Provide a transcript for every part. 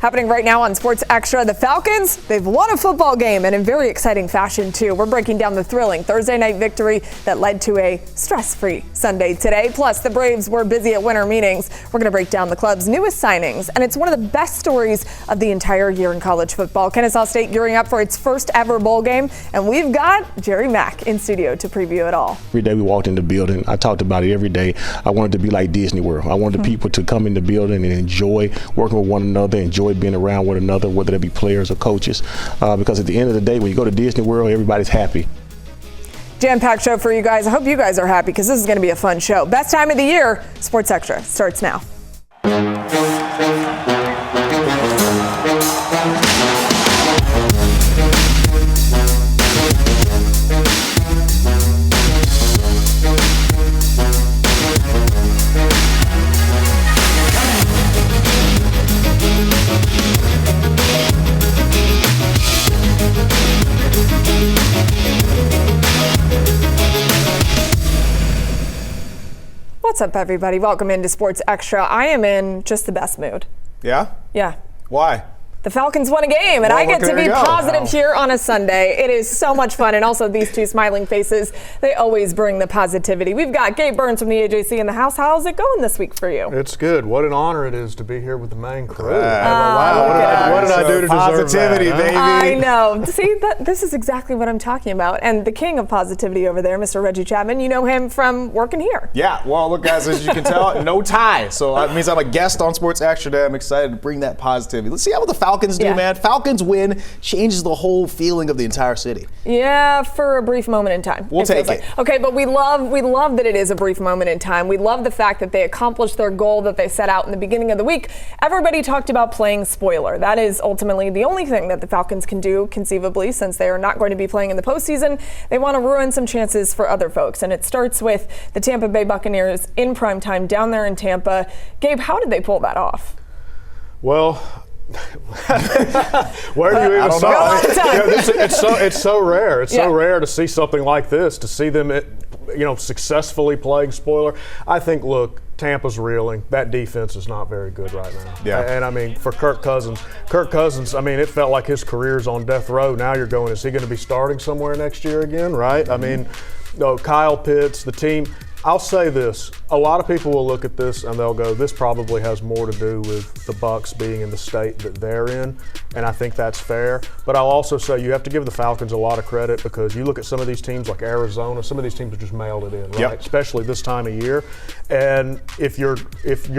Happening right now on Sports Extra, the Falcons, they've won a football game, and in very exciting fashion, too. We're breaking down the thrilling Thursday night victory that led to a stress-free Sunday today. Plus, the Braves were busy at winter meetings. We're going to break down the club's newest signings, and it's one of the best stories of the entire year in college football. Kennesaw State gearing up for its first ever bowl game, and we've got Jerry Mack in studio to preview it all. Every day we walked in the building, I talked about it every day. I wanted to be like Disney World. I wanted the people to come in the building and enjoy working with one another, enjoy being around one another, whether they be players or coaches, because at the end of the day, when you go to Disney World, everybody's happy. Jam-packed show for you guys. I hope you guys are happy because this is going to be a fun show. Best time of the year, Sports Extra starts now. What's up, everybody? Welcome into Sports Extra. I am in just the best mood. Yeah? Yeah. Why? The Falcons won a game, and I get to be positive here on a Sunday. It is so much fun, and also these two smiling faces, they always bring the positivity. We've got Gabe Burns from the AJC in the house. How's it going this week for you? It's good. What an honor it is to be here with the main crew. Wow. What did I do to deserve positivity, that, baby? I know. See, this is exactly what I'm talking about. And the king of positivity over there, Mr. Reggie Chatman, you know him from working here. Yeah, well, look, guys, as you can tell, no tie. So that means I'm a guest on Sports Extra today. I'm excited to bring that positivity. Let's see how the Falcons do, man. Falcons win changes the whole feeling of the entire city. Yeah, for a brief moment in time. We'll take it. Okay, but we love that it is a brief moment in time. We love the fact that they accomplished their goal that they set out in the beginning of the week. Everybody talked about playing spoiler. That is ultimately the only thing that the Falcons can do conceivably, since they are not going to be playing in the postseason. They want to ruin some chances for other folks, and it starts with the Tampa Bay Buccaneers in primetime down there in Tampa. Gabe, how did they pull that off? Well, where do you even start? It's so rare. It's so rare to see something like this, to see them, successfully playing spoiler. I think, look, Tampa's reeling. That defense is not very good right now. Yeah. And I mean, for Kirk Cousins, I mean, it felt like his career's on death row. Now you're going, is he going to be starting somewhere next year again, right? I mean, Kyle Pitts, the team. I'll say this, a lot of people will look at this and they'll go, this probably has more to do with the Bucs being in the state that they're in, and I think that's fair. But I'll also say you have to give the Falcons a lot of credit, because you look at some of these teams like Arizona, some of these teams have just mailed it in, right? Yep. Especially this time of year. And if you're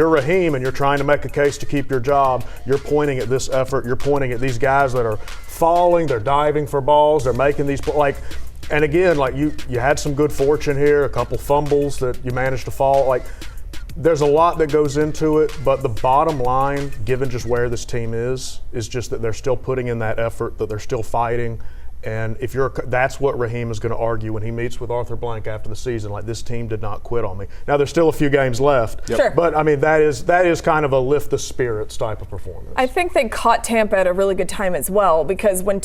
Raheem and you're trying to make a case to keep your job, you're pointing at this effort, you're pointing at these guys that are falling, they're diving for balls, they're making these, and again, you had some good fortune here, a couple fumbles that you managed to fall. There's a lot that goes into it, but the bottom line, given just where this team is just that they're still putting in that effort, that they're still fighting. And that's what Raheem is going to argue when he meets with Arthur Blank after the season. This team did not quit on me. Now there's still a few games left, Sure. But I mean that is kind of a lift the spirits type of performance. I think they caught Tampa at a really good time as well, because when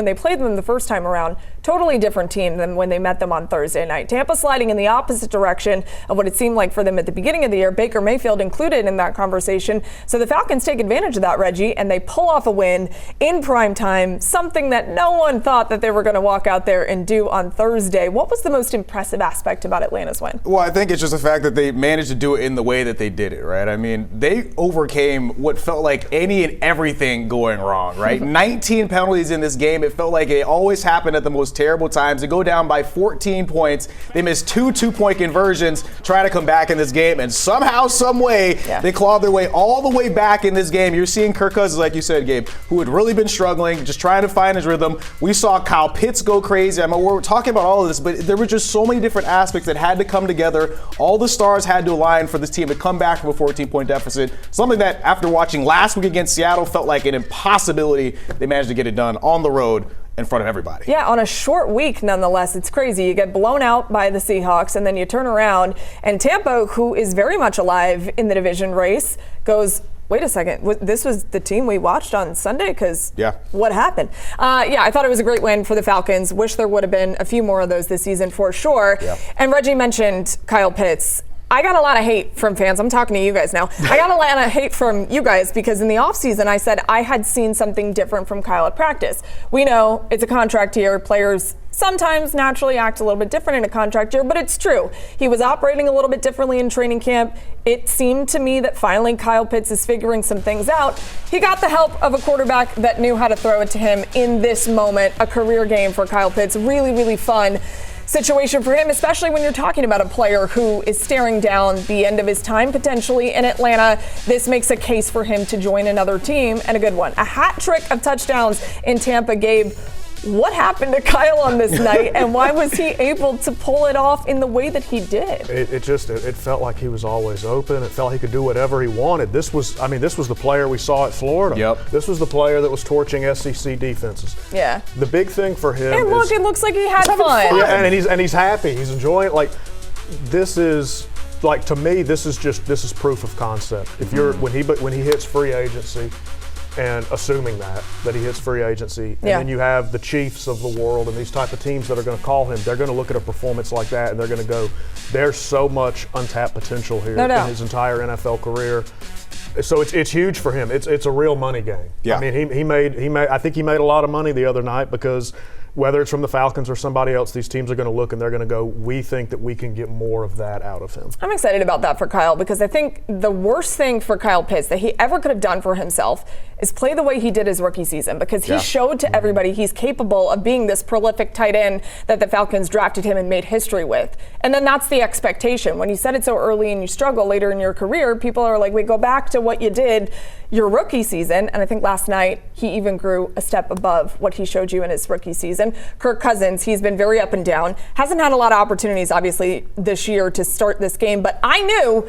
they played them the first time around, totally different team than when they met them on Thursday night. Tampa sliding in the opposite direction of what it seemed like for them at the beginning of the year, Baker Mayfield included in that conversation. So the Falcons take advantage of that, Reggie, and they pull off a win in prime time, something that no one thought that they were going to walk out there and do on Thursday. What was the most impressive aspect about Atlanta's win? Well, I think it's just the fact that they managed to do it in the way that they did it, right? I mean, they overcame what felt like any and everything going wrong, right? 19 penalties in this game. It felt like it always happened at the most terrible times. They go down by 14 points. They missed two two-point conversions trying to come back in this game, and somehow, some way, they clawed their way all the way back in this game. You're seeing Kirk Cousins, like you said, Gabe, who had really been struggling, just trying to find his rhythm. We saw Kyle Pitts go crazy. I mean, we're talking about all of this, but there were just so many different aspects that had to come together. All the stars had to align for this team to come back from a 14-point deficit. Something that, after watching last week against Seattle, felt like an impossibility. They managed to get it done on the road in front of everybody. Yeah, on a short week, nonetheless. It's crazy. You get blown out by the Seahawks, and then you turn around, and Tampa, who is very much alive in the division race, goes, wait a second, this was the team we watched on Sunday? Because what happened? I thought it was a great win for the Falcons. Wish there would have been a few more of those this season for sure. And Reggie mentioned Kyle Pitts. I got a lot of hate from fans. I'm talking to you guys now. I got a lot of hate from you guys because in the offseason I said I had seen something different from Kyle at practice. We know it's a contract year. Players sometimes naturally act a little bit different in a contract year, but it's true. He was operating a little bit differently in training camp. It seemed to me that finally Kyle Pitts is figuring some things out. He got the help of a quarterback that knew how to throw it to him in this moment. A career game for Kyle Pitts. Really, really fun situation for him, especially when you're talking about a player who is staring down the end of his time potentially in Atlanta. This makes a case for him to join another team, and a good one. A hat trick of touchdowns in Tampa. Gabe, what happened to Kyle on this night, and why was he able to pull it off in the way that he did? It felt like he was always open. It felt he could do whatever he wanted. This was the player we saw at Florida. Yep. This was the player that was torching SEC defenses. Yeah. The big thing for him And look, it looks like he had fun. Yeah, and he's happy. He's enjoying it. Like, this is, like, to me, this is proof of concept. If you're when he hits free agency, and assuming that he hits free agency, and then you have the Chiefs of the world and these type of teams that are going to call him, they're going to look at a performance like that and they're going to go, there's so much untapped potential here in his entire NFL career. So it's huge for him. It's a real money game. Yeah. I mean, he made I think he made a lot of money the other night because whether it's from the Falcons or somebody else, these teams are going to look and they're going to go, we think that we can get more of that out of him. I'm excited about that for Kyle because I think the worst thing for Kyle Pitts that he ever could have done for himself is play the way he did his rookie season, because he showed to everybody he's capable of being this prolific tight end that the Falcons drafted him and made history with. And then that's the expectation. When you said it so early and you struggle later in your career, people are like, wait, go back to what you did your rookie season. And I think last night he even grew a step above what he showed you in his rookie season. Kirk Cousins, he's been very up and down. Hasn't had a lot of opportunities, obviously, this year to start this game. But I knew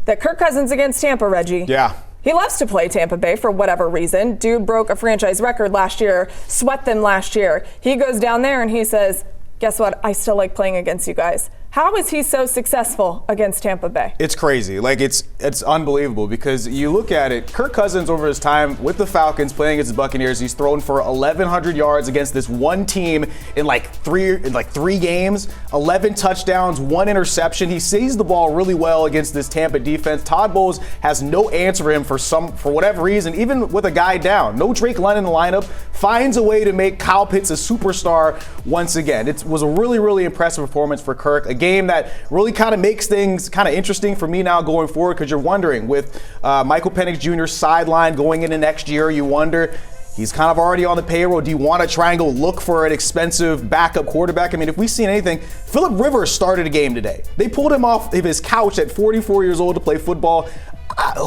that Kirk Cousins against Tampa, Reggie. Yeah. He loves to play Tampa Bay for whatever reason. Dude broke a franchise record last year, swept them last year. He goes down there and he says, guess what? I still like playing against you guys. How is he so successful against Tampa Bay? It's crazy. Like, it's unbelievable because you look at it, Kirk Cousins over his time with the Falcons playing against the Buccaneers, he's thrown for 1,100 yards against this one team in three games, 11 touchdowns, 1 interception. He sees the ball really well against this Tampa defense. Todd Bowles has no answer for him for whatever reason, even with a guy down. No Drake London in the lineup, finds a way to make Kyle Pitts a superstar once again. It was a really, really impressive performance for Kirk. A game that really kind of makes things kind of interesting for me now going forward, because you're wondering with Michael Penix Jr. sideline going into next year, you wonder, he's kind of already on the payroll. Do you want to try and go look for an expensive backup quarterback? I mean, if we've seen anything, Phillip Rivers started a game today. They pulled him off of his couch at 44 years old to play football.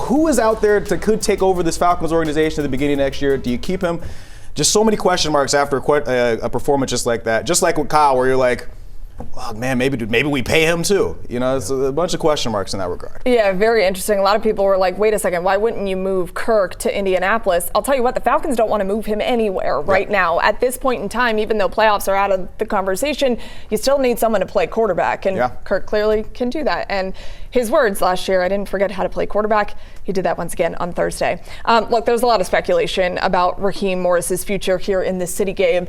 Who is out there could take over this Falcons organization at the beginning of next year? Do you keep him? Just so many question marks after a performance just like that. Just like with Kyle, where you're like, well, man, maybe we pay him too. You know, it's a bunch of question marks in that regard. Yeah, very interesting. A lot of people were like, wait a second, why wouldn't you move Kirk to Indianapolis? I'll tell you what, the Falcons don't want to move him anywhere right now. At this point in time, even though playoffs are out of the conversation, you still need someone to play quarterback. And Kirk clearly can do that. And his words last year, I didn't forget how to play quarterback. He did that once again on Thursday. Look, there's a lot of speculation about Raheem Morris's future here in the city, Gabe.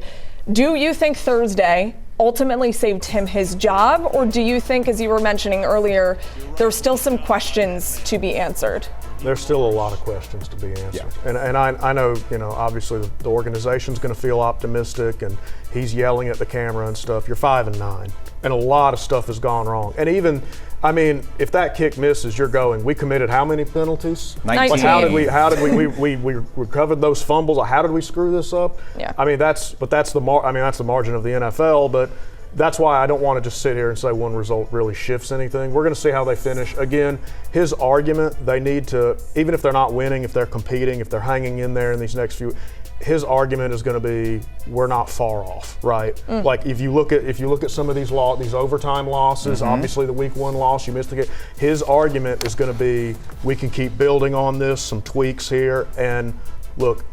Do you think Thursday ultimately saved him his job, or do you think, as you were mentioning earlier, there's still some questions to be answered? There's still a lot of questions to be answered. Yeah. And I know, obviously the organization's going to feel optimistic, and he's yelling at the camera and stuff. You're 5-9, and a lot of stuff has gone wrong. And even, if that kick misses, you're going, we committed how many penalties? 19. Like, how did we recovered those fumbles? How did we screw this up? Yeah. That's the margin of the NFL, but that's why I don't want to just sit here and say one result really shifts anything. We're going to see how they finish. Again, his argument, they need to, even if they're not winning, if they're competing, if they're hanging in there in these next few, his argument is going to be, we're not far off, right? Like if you look at some of these overtime losses, obviously the week 1 loss, you missed the game. His argument is going to be, we can keep building on this, some tweaks here, and look.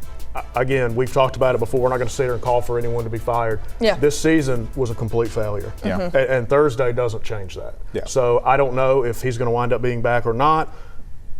Again, we've talked about it before. We're not going to sit here and call for anyone to be fired. Yeah. This season was a complete failure. Yeah. And Thursday doesn't change that. Yeah. So I don't know if he's going to wind up being back or not.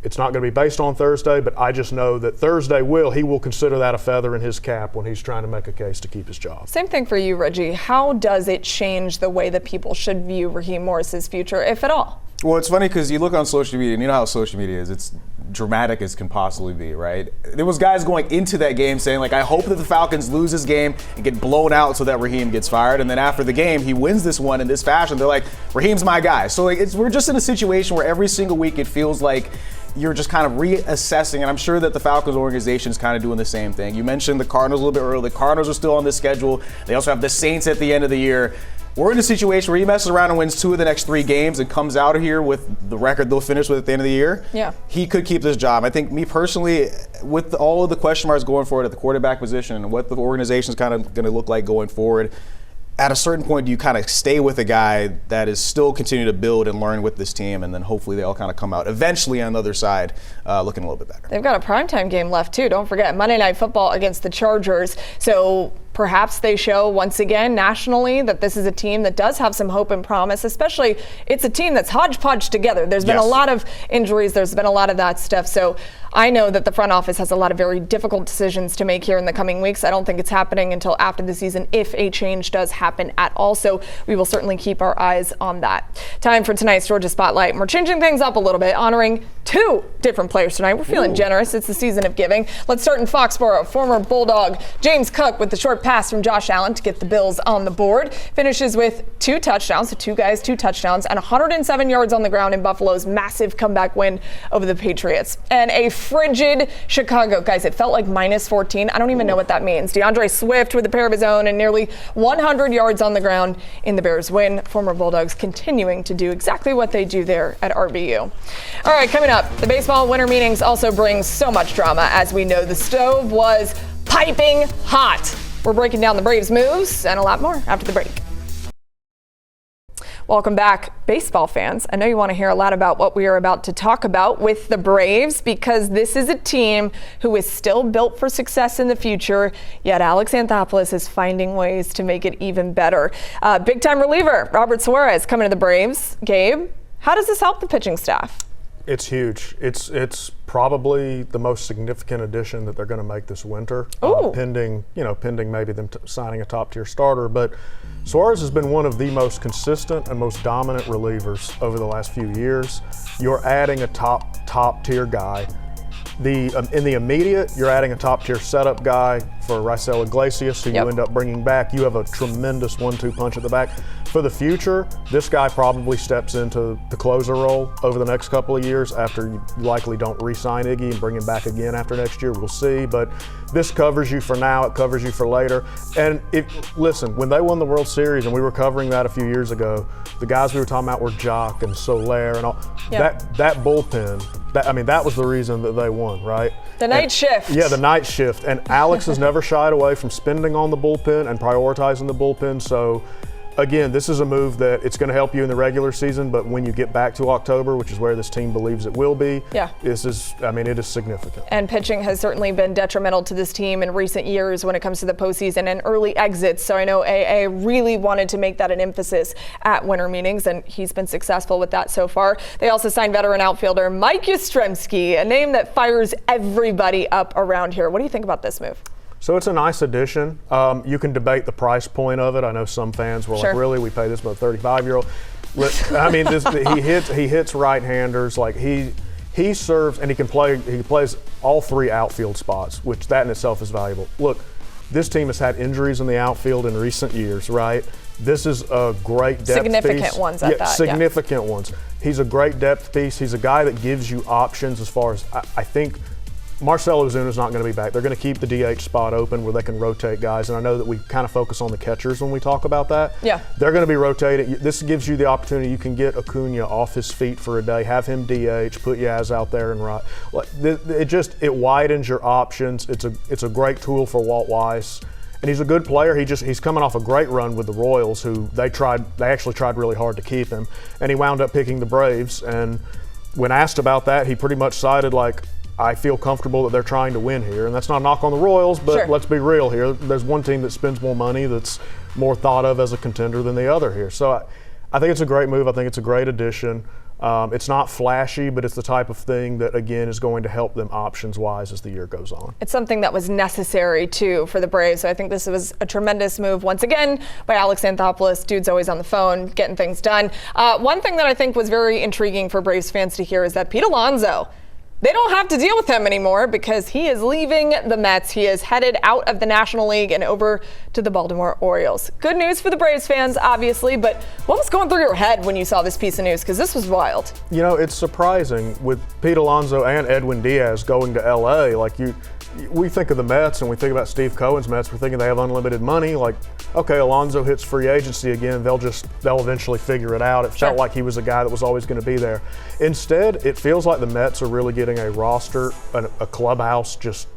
It's not going to be based on Thursday, but I just know that Thursday he will consider that a feather in his cap when he's trying to make a case to keep his job. Same thing for you, Reggie. How does it change the way that people should view Raheem Morris's future, if at all? Well, it's funny because you look on social media, and you know how social media is. It's dramatic as can possibly be, right? There was guys going into that game saying, like, I hope that the Falcons lose this game and get blown out so that Raheem gets fired. And then after the game, he wins this one in this fashion. They're like, Raheem's my guy. So like, we're just in a situation where every single week it feels like you're just kind of reassessing, and I'm sure that the Falcons organization is kind of doing the same thing. You mentioned the Cardinals a little bit earlier. The Cardinals are still on this schedule. They also have the Saints at the end of the year. We're in a situation where he messes around and wins 2 of the next 3 games and comes out of here with the record they'll finish with at the end of the year. Yeah. He could keep this job. I think, me personally, with all of the question marks going forward at the quarterback position and what the organization is kind of going to look like going forward, at a certain point, do you kind of stay with a guy that is still continuing to build and learn with this team, and then hopefully they all kind of come out eventually on the other side looking a little bit better? They've got a primetime game left, too. Don't forget, Monday Night Football against the Chargers. So perhaps they show once again nationally that this is a team that does have some hope and promise, especially it's a team that's hodgepodge together. There's been a lot of injuries. There's been a lot of that stuff. So I know that the front office has a lot of very difficult decisions to make here in the coming weeks. I don't think it's happening until after the season, if a change does happen at all. So we will certainly keep our eyes on that. Time for tonight's Georgia Spotlight. We're changing things up a little bit, honoring 2 different players tonight. We're feeling generous. It's the season of giving. Let's start in Foxborough. Former Bulldog James Cook with the short pass from Josh Allen to get the Bills on the board. Finishes with 2 touchdowns, so 2 guys, 2 touchdowns, and 107 yards on the ground in Buffalo's massive comeback win over the Patriots. And a frigid Chicago. Guys, it felt like minus 14. I don't even know what that means. DeAndre Swift with a pair of his own and nearly 100 yards on the ground in the Bears win. Former Bulldogs continuing to do exactly what they do there at RBU. All right, coming up, the baseball winter meetings also brings so much drama. As we know, the stove was piping hot. We're breaking down the Braves' moves and a lot more after the break. Welcome back, baseball fans. I know you want to hear a lot about what we are about to talk about with the Braves, because this is a team who is still built for success in the future, yet Alex Anthopoulos is finding ways to make it even better. Big-time reliever Robert Suarez coming to the Braves. Gabe, how does this help the pitching staff? It's huge. It's probably the most significant addition that they're going to make this winter, pending maybe them signing a top-tier starter. But Suarez has been one of the most consistent and most dominant relievers over the last few years. You're adding a top-tier guy. In the immediate, you're adding a top-tier setup guy for Raisel Iglesias, who you end up bringing back. You have a tremendous 1-2 punch at the back. For the future, this guy probably steps into the closer role over the next couple of years after you likely don't re-sign Iggy and bring him back again after next year. We'll see. But this covers you for now. It covers you for later. And listen, when they won the World Series, and we were covering that a few years ago, the guys we were talking about were Jock and Soler and all. That bullpen, that was the reason that they won, right? The night shift. Yeah, the night shift. And Alex has never shied away from spending on the bullpen and prioritizing the bullpen. So, again, this is a move that it's going to help you in the regular season, but when you get back to October, which is where this team believes it will be, it is significant. And pitching has certainly been detrimental to this team in recent years when it comes to the postseason and early exits. So I know AA really wanted to make that an emphasis at winter meetings, and he's been successful with that so far. They also signed veteran outfielder Mike Yastrzemski, a name that fires everybody up around here. What do you think about this move? So it's a nice addition. You can debate the price point of it. I know some fans were like, really? We pay this about a 35-year-old? I mean, he hits right-handers. Like he serves, and he plays all 3 outfield spots, which that in itself is valuable. Look, this team has had injuries in the outfield in recent years, right? This is a great depth piece. Significant ones at that. Significant ones. He's a great depth piece. He's a guy that gives you options as far as I think Marcell Ozuna's not going to be back. They're going to keep the DH spot open where they can rotate guys, and I know that we kind of focus on the catchers when we talk about that. Yeah. They're going to be rotating. This gives you the opportunity. You can get Acuna off his feet for a day, have him DH, put Yaz out there and right. It widens your options. It's a great tool for Walt Weiss. And he's a good player. He's coming off a great run with the Royals, who they actually tried really hard to keep him, and he wound up picking the Braves. And when asked about that, he pretty much sided like, I feel comfortable that they're trying to win here. And that's not a knock on the Royals, but let's be real here. There's one team that spends more money that's more thought of as a contender than the other here. So I think it's a great move. I think it's a great addition. It's not flashy, but it's the type of thing that, again, is going to help them options-wise as the year goes on. It's something that was necessary, too, for the Braves. So I think this was a tremendous move, once again, by Alex Anthopoulos. Dude's always on the phone, getting things done. One thing that I think was very intriguing for Braves fans to hear is that Pete Alonso, they don't have to deal with him anymore because he is leaving the Mets. He is headed out of the National League and over to the Baltimore Orioles. Good news for the Braves fans, obviously, but what was going through your head when you saw this piece of news? Because this was wild. You know, it's surprising with Pete Alonso and Edwin Diaz going to L.A. We think of the Mets and we think about Steve Cohen's Mets. We're thinking they have unlimited money. Like, okay, Alonso hits free agency again. They'll eventually figure it out. It felt like he was a guy that was always going to be there. Instead, it feels like the Mets are really getting a roster, a clubhouse, just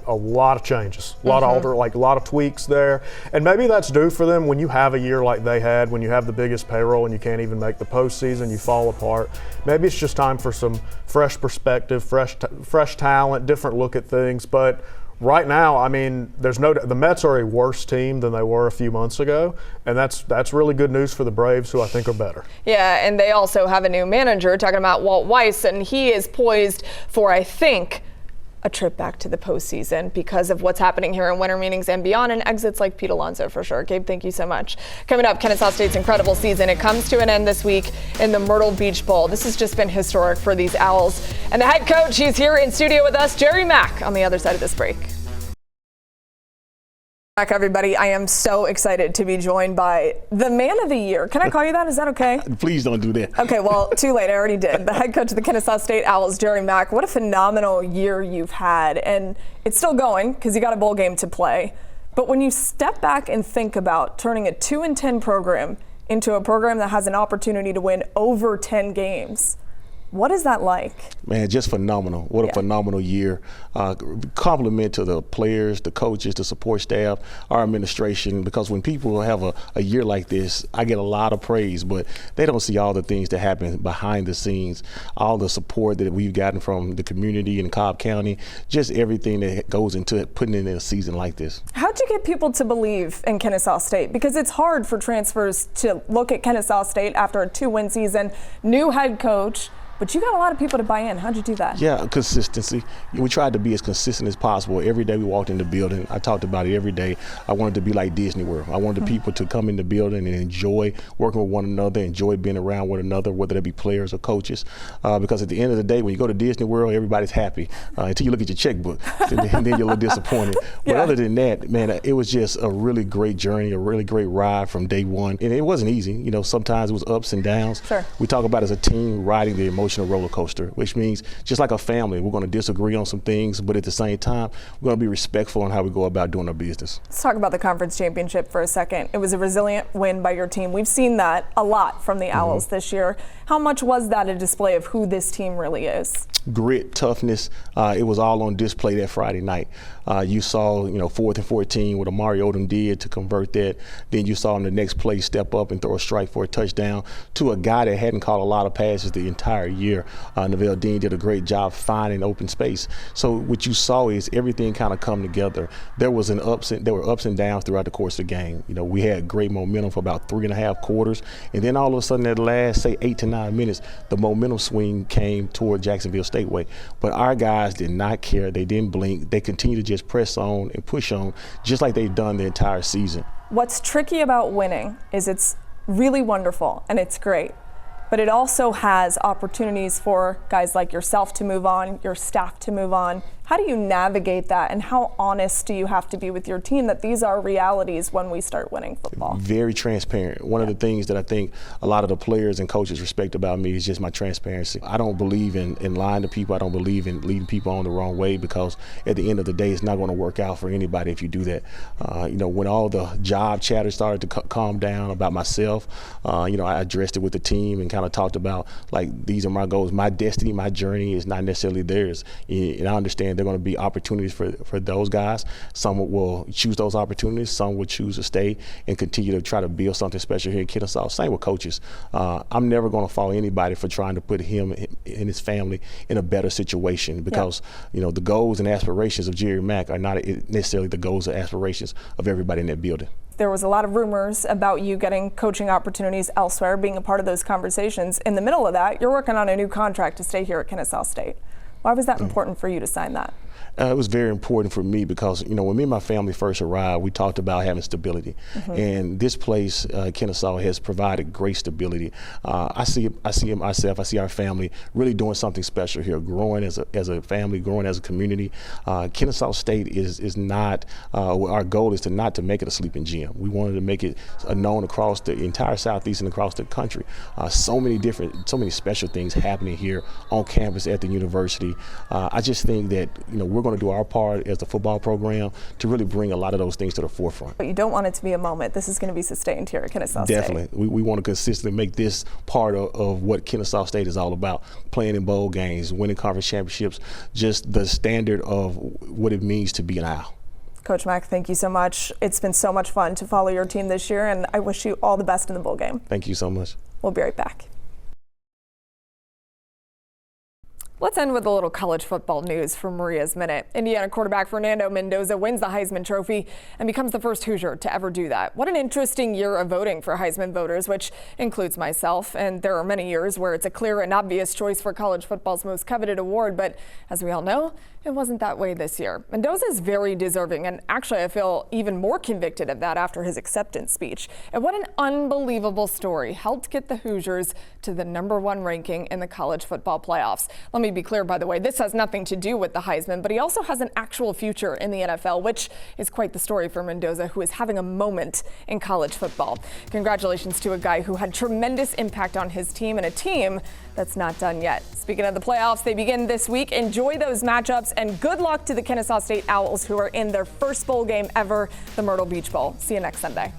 a lot of changes, a lot of a lot of tweaks there. And maybe that's due for them when you have a year like they had, when you have the biggest payroll and you can't even make the postseason, you fall apart. Maybe it's just time for some fresh perspective, fresh talent, different look at things. But right now, I mean, the Mets are a worse team than they were a few months ago, and that's really good news for the Braves, who I think are better. Yeah, and they also have a new manager, talking about Walt Weiss, and he is poised for, I think, a trip back to the postseason because of what's happening here in winter meetings and beyond, and exits like Pete Alonso for sure. Gabe, thank you so much. Coming up, Kennesaw State's incredible season. It comes to an end this week in the Myrtle Beach Bowl. This has just been historic for these Owls. And the head coach, he's here in studio with us, Jerry Mack, on the other side of this break. Back, everybody. I am so excited to be joined by the man of the year. Can I call you that? Is that okay? Please don't do that. Okay, well, too late. I already did. The head coach of the Kennesaw State Owls, Jerry Mack. What a phenomenal year you've had. And it's still going because you got a bowl game to play. But when you step back and think about turning a 2-10 program into a program that has an opportunity to win over 10 games, what is that like? Man, just phenomenal. What a phenomenal year. Compliment to the players, the coaches, the support staff, our administration, because when people have a year like this, I get a lot of praise, but they don't see all the things that happen behind the scenes, all the support that we've gotten from the community in Cobb County, just everything that goes into putting in a season like this. How'd you get people to believe in Kennesaw State? Because it's hard for transfers to look at Kennesaw State after a 2-win season, new head coach, but you got a lot of people to buy in. How'd you do that? Yeah, consistency. We tried to be as consistent as possible. Every day we walked in the building, I talked about it every day. I wanted to be like Disney World. I wanted the people to come in the building and enjoy working with one another, enjoy being around one another, whether they be players or coaches. Because at the end of the day, when you go to Disney World, everybody's happy until you look at your checkbook, and then you're a little disappointed. But other than that, man, it was just a really great journey, a really great ride from day one. And it wasn't easy. You know, sometimes it was ups and downs. Sure. We talk about it as a team riding the emotional roller coaster, which means just like a family, we're going to disagree on some things, but at the same time, we're going to be respectful on how we go about doing our business. Let's talk about the conference championship for a second. It was a resilient win by your team. We've seen that a lot from the Owls this year. How much was that a display of who this team really is? Grit, toughness, it was all on display that Friday night. You saw, 4th and 14 what Amari Odom did to convert that. Then you saw him the next play step up and throw a strike for a touchdown to a guy that hadn't caught a lot of passes the entire year. Neville Dean did a great job finding open space. So what you saw is everything kind of come together. There were ups and downs throughout the course of the game. We had great momentum for about 3.5 quarters, and then all of a sudden at the last, say, 8 to 9 minutes, the momentum swing came toward Jacksonville State way. But our guys did not care. They didn't blink. They continued to just press on and push on, just like they've done the entire season. What's tricky about winning is it's really wonderful and it's great, but it also has opportunities for guys like yourself to move on, your staff to move on. How do you navigate that, and how honest do you have to be with your team that these are realities when we start winning football? Very transparent. One of the things that I think a lot of the players and coaches respect about me is just my transparency. I don't believe in lying to people. I don't believe in leading people on the wrong way, because at the end of the day, it's not going to work out for anybody if you do that. When all the job chatter started to calm down about myself, I addressed it with the team and kind of talked about, like, these are my goals. My destiny, my journey is not necessarily theirs. And I understand and they're going to be opportunities for those guys. Some will choose those opportunities. Some will choose to stay and continue to try to build something special here in Kennesaw. Same with coaches. I'm never going to follow anybody for trying to put him and his family in a better situation, because the goals and aspirations of Jerry Mack are not necessarily the goals and aspirations of everybody in that building. There was a lot of rumors about you getting coaching opportunities elsewhere, being a part of those conversations. In the middle of that, you're working on a new contract to stay here at Kennesaw State. Why was that important for you to sign that? It was very important for me because, when me and my family first arrived, we talked about having stability. And this place, Kennesaw, has provided great stability. I see myself, I see our family really doing something special here, growing as a family, growing as a community. Kennesaw State is not, our goal is to not to make it a sleeping gym. We wanted to make it known across the entire Southeast and across the country. So many special things happening here on campus at the university. I just think that, we're going to do our part as the football program to really bring a lot of those things to the forefront. But you don't want it to be a moment. This is going to be sustained here at Kennesaw State. Definitely. We want to consistently make this part of what Kennesaw State is all about. Playing in bowl games, winning conference championships, just the standard of what it means to be an Owl. Coach Mack, thank you so much. It's been so much fun to follow your team this year, and I wish you all the best in the bowl game. Thank you so much. We'll be right back. Let's end with a little college football news from Maria's Minute. Indiana quarterback Fernando Mendoza wins the Heisman Trophy and becomes the first Hoosier to ever do that. What an interesting year of voting for Heisman voters, which includes myself. And there are many years where it's a clear and obvious choice for college football's most coveted award. But as we all know, it wasn't that way this year. Mendoza is very deserving, and actually I feel even more convicted of that after his acceptance speech. And what an unbelievable story. Helped get the Hoosiers to the #1 ranking in the college football playoffs. Let me be clear, by the way, this has nothing to do with the Heisman, but he also has an actual future in the NFL, which is quite the story for Mendoza, who is having a moment in college football. Congratulations to a guy who had tremendous impact on his team, and a team that's not done yet. Speaking of the playoffs, they begin this week. Enjoy those matchups, and good luck to the Kennesaw State Owls, who are in their first bowl game ever, the Myrtle Beach Bowl. See you next Sunday.